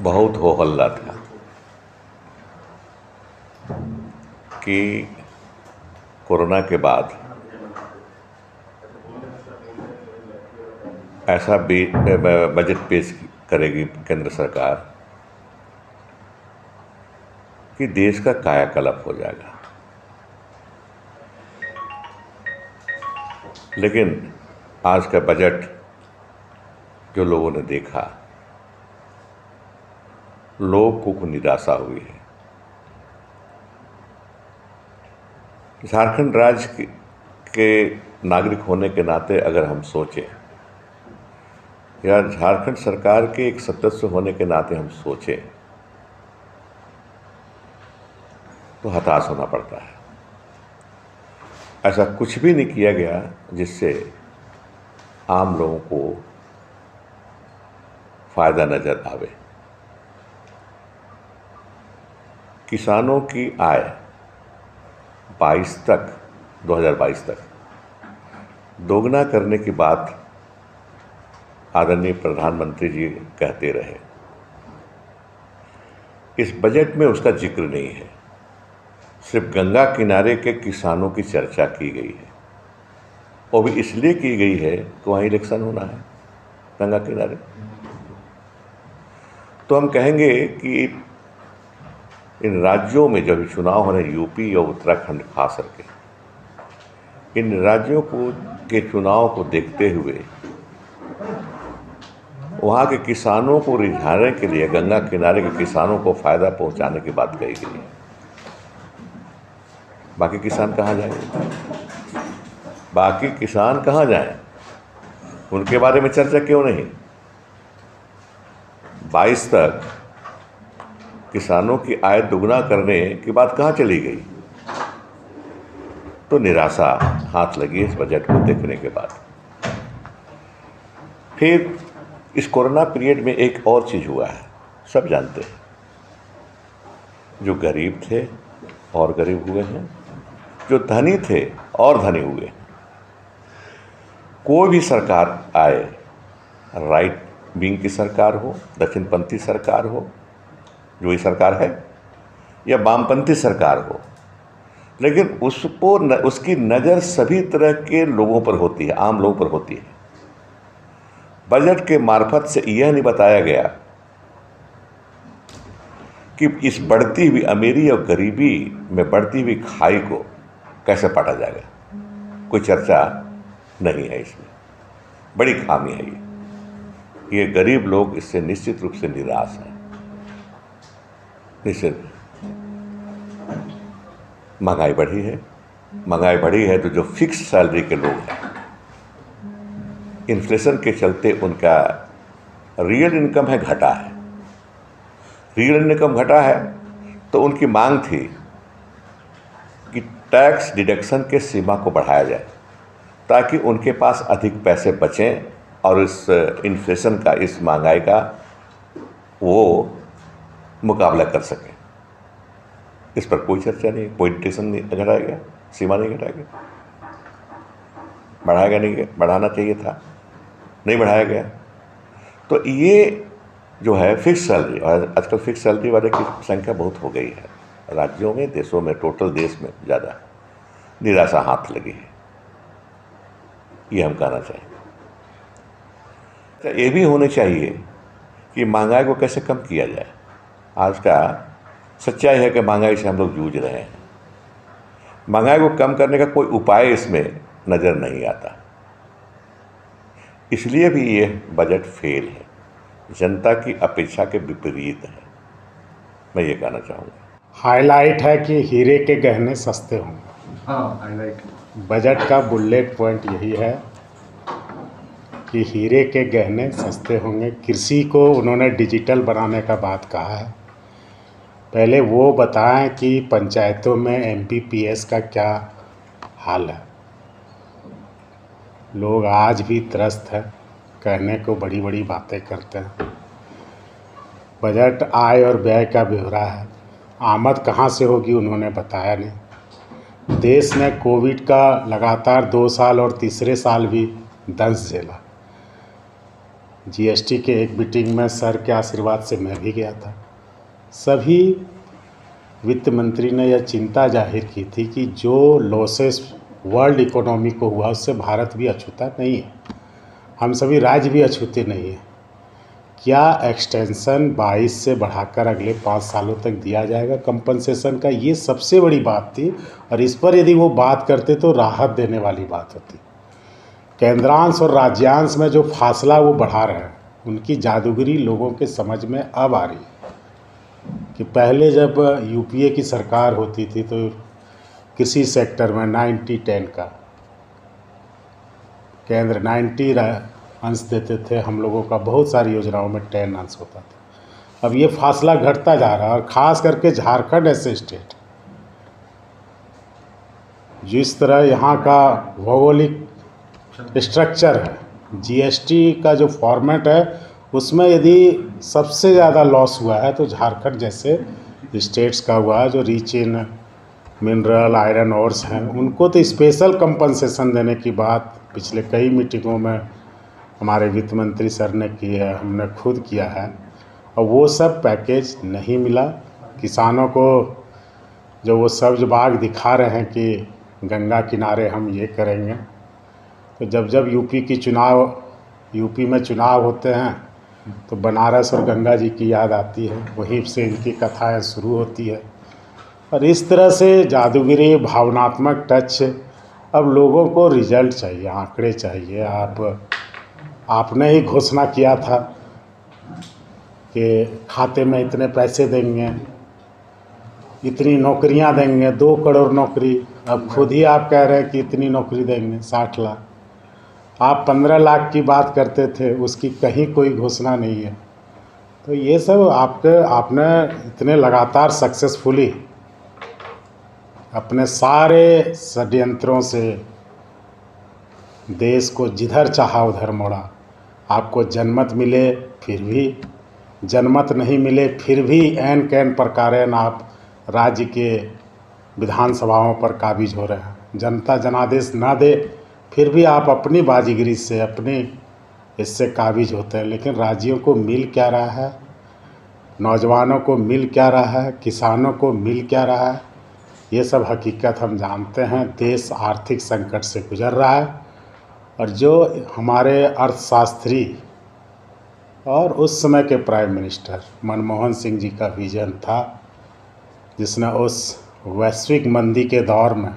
बहुत हो हल्ला था कि कोरोना के बाद ऐसा बजट पेश करेगी केंद्र सरकार कि देश का कायाकल्प हो जाएगा। लेकिन आज का बजट जो लोगों ने देखा, लोगों को निराशा हुई है। झारखंड राज्य के नागरिक होने के नाते अगर हम सोचें, या झारखंड सरकार के एक सदस्य होने के नाते हम सोचें, तो हताश होना पड़ता है। ऐसा कुछ भी नहीं किया गया जिससे आम लोगों को फायदा नजर आवे। किसानों की आय 2022 तक दोगुना करने की बात आदरणीय प्रधानमंत्री जी कहते रहे। इस बजट में उसका जिक्र नहीं है। सिर्फ गंगा किनारे के किसानों की चर्चा की गई है, वो भी इसलिए की गई है कि वहाँ इलेक्शन होना है गंगा किनारे। तो हम कहेंगे कि इन राज्यों में जब चुनाव हो रहे, यूपी और उत्तराखंड खास करके, इन राज्यों के चुनाव को देखते हुए वहाँ के किसानों को रिझाने के लिए गंगा किनारे के किसानों को फायदा पहुँचाने की बात कही गई है। बाकी किसान कहाँ जाएंगे? बाकी किसान कहाँ जाएं? उनके बारे में चर्चा क्यों नहीं? 22 तक किसानों की आय दुगना करने की बात कहाँ चली गई? तो निराशा हाथ लगी इस बजट को देखने के बाद। फिर इस कोरोना पीरियड में एक और चीज़ हुआ है, सब जानते हैं। जो गरीब थे और गरीब हुए हैं, जो धनी थे और धनी हुए। कोई भी सरकार आए, राइट विंग की सरकार हो, दक्षिणपंथी सरकार हो, जो ये सरकार है, या वामपंथी सरकार हो, लेकिन उसकी नज़र सभी तरह के लोगों पर होती है, आम लोगों पर होती है। बजट के मार्फत से यह नहीं बताया गया कि इस बढ़ती हुई अमीरी और गरीबी में बढ़ती हुई खाई को कैसे पाटा जाएगा। कोई चर्चा नहीं है इसमें। बड़ी खामी है ये गरीब लोग इससे निश्चित रूप से निराश हैं। निश्चित महंगाई बढ़ी है तो जो फिक्स सैलरी के लोग हैं, इन्फ्लेशन के चलते उनका रियल इनकम है घटा है। रियल इनकम घटा है तो उनकी मांग थी कि टैक्स डिडक्शन के सीमा को बढ़ाया जाए ताकि उनके पास अधिक पैसे बचें और इस इन्फ्लेशन का, इस महंगाई का वो मुकाबला कर सकें। इस पर कोई चर्चा नहीं, कोई डिडक्शन नहीं घटाया गया, सीमा नहीं घटाया गया, बढ़ाया नहीं गया, बढ़ाना चाहिए था, नहीं बढ़ाया गया। तो ये जो है फिक्स सैलरी, और आजकल फिक्स सैलरी वाले की संख्या बहुत हो गई है राज्यों में, देशों में, टोटल देश में ज़्यादा। निराशा हाथ लगी है, ये हम कहना चाहेंगे। तो ये भी होने चाहिए कि महंगाई को कैसे कम किया जाए। आज का सच्चाई है कि महंगाई से हम लोग जूझ रहे हैं। महंगाई को कम करने का कोई उपाय इसमें नज़र नहीं आता, इसलिए भी ये बजट फेल है, जनता की अपेक्षा के विपरीत है, मैं ये कहना चाहूँगा। हाईलाइट है कि हीरे के गहने सस्ते होंगे। हाँ, हाईलाइट बजट का बुलेट पॉइंट यही है कि हीरे के गहने सस्ते होंगे। कृषि को उन्होंने डिजिटल बनाने का बात कहा है। पहले वो बताएं कि पंचायतों में एमपीपीएस का क्या हाल है। लोग आज भी त्रस्त हैं, कहने को बड़ी बड़ी बातें करते हैं। बजट आय और व्यय का ब्यौरा है। आमद कहाँ से होगी उन्होंने बताया नहीं। देश ने कोविड का लगातार 2 साल और तीसरे साल भी दंश झेला। जीएसटी के एक मीटिंग में सर के आशीर्वाद से मैं भी गया था। सभी वित्त मंत्री ने यह चिंता जाहिर की थी कि जो लॉसेस वर्ल्ड इकोनॉमी को हुआ उससे भारत भी अछूता नहीं है, हम सभी राज्य भी अछूते नहीं हैं। क्या एक्सटेंशन 22 से बढ़ाकर अगले 5 सालों तक दिया जाएगा कंपनसेशन का, ये सबसे बड़ी बात थी। और इस पर यदि वो बात करते तो राहत देने वाली बात होती। केंद्रांश और राज्यांश में जो फासला वो बढ़ा रहे हैं, उनकी जादूगरी लोगों के समझ में अब आ रही है कि पहले जब यूपीए की सरकार होती थी तो कृषि सेक्टर में 90-10 का केंद्र 90 अंश देते थे, हम लोगों का बहुत सारी योजनाओं में 10 अंश होता था। अब ये फासला घटता जा रहा है और ख़ास करके झारखंड ऐसे स्टेट, जिस तरह यहाँ का भौगोलिक स्ट्रक्चर है, जीएसटी का जो फॉर्मेट है, उसमें यदि सबसे ज़्यादा लॉस हुआ है तो झारखंड जैसे स्टेट्स का हुआ है, जो rich in mineral iron ores हैं। उनको तो स्पेशल कंपनसेशन देने की बात पिछले कई मीटिंगों में हमारे वित्त मंत्री सर ने की है, हमने खुद किया है, और वो सब पैकेज नहीं मिला। किसानों को जो वो सब्ज बाग दिखा रहे हैं कि गंगा किनारे हम ये करेंगे, तो जब यूपी में चुनाव होते हैं तो बनारस और गंगा जी की याद आती है, वहीं से इनकी कथाएं शुरू होती है। और इस तरह से जादूगिरी, भावनात्मक टच। अब लोगों को रिजल्ट चाहिए, आंकड़े चाहिए। आपने ही घोषणा किया था कि खाते में इतने पैसे देंगे, इतनी नौकरियां देंगे, 2 करोड़ नौकरी। अब खुद ही आप कह रहे हैं कि इतनी नौकरी देंगे, 60 लाख। आप 15 लाख की बात करते थे, उसकी कहीं कोई घोषणा नहीं है। तो ये सब आपने इतने लगातार सक्सेसफुली अपने सारे षड्यंत्रों से देश को जिधर चाहा उधर मोड़ा। आपको जनमत मिले फिर भी, जनमत नहीं मिले फिर भी ऐन कैन प्रकारेण आप राज्य के विधानसभाओं पर काबिज हो रहे हैं। जनता जनादेश ना दे फिर भी आप अपनी बाजीगरी से, अपने इससे काबिज होते हैं। लेकिन राज्यों को मिल क्या रहा है, नौजवानों को मिल क्या रहा है, किसानों को मिल क्या रहा है, ये सब हकीकत हम जानते हैं। देश आर्थिक संकट से गुजर रहा है, और जो हमारे अर्थशास्त्री और उस समय के प्राइम मिनिस्टर मनमोहन सिंह जी का विजन था, जिसने उस वैश्विक मंदी के दौर में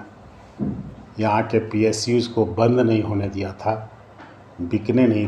यहाँ के पीएसयूज़ को बंद नहीं होने दिया था, बिकने नहीं